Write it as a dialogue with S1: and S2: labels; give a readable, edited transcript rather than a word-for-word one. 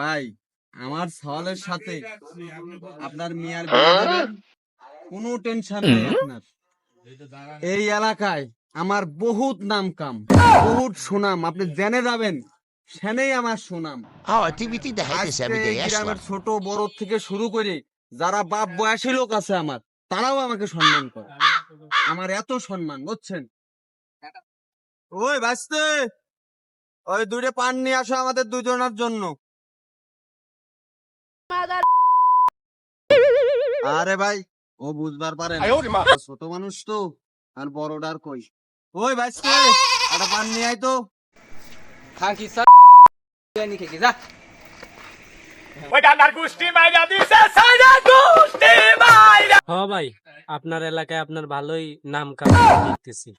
S1: ভাই আমার সওয়ালের সাথে আপনার মিয়ার বিয়ে দেবেন, কোনো টেনশন নেই আপনার। এই এলাকায় আমার বহুত নাম কাম, বহুত সুনাম, আপনি জেনে যাবেন সেনেই আমার সুনাম।
S2: টিভিতে দেখাইতেছে
S1: আজকে
S2: আমি
S1: এই
S2: দেখে আসলাম।
S1: গ্রামের ছোট বড় থেকে শুরু করে যারা বাপ বয়সী লোক আছে আমার, তারাও আমাকে সম্মান করে। আমার এত সম্মান, বুঝছেন? ওই বাঁচতে, ওই দুইটা পান নিয়ে আসো আমাদের দুজনের জন্য। আরে ভাই, ও বুঝবার পারে না, ও ছোট মানুষ তো, আর বড়টার কই। ওই বাঁচতে, একটা পান নিয়ে আয় তো।
S3: খাকি স্যার নি খেকে যা
S4: হ ভাই, আপনার এলাকায় আপনার ভালোই নাম কাম দেখতেছি।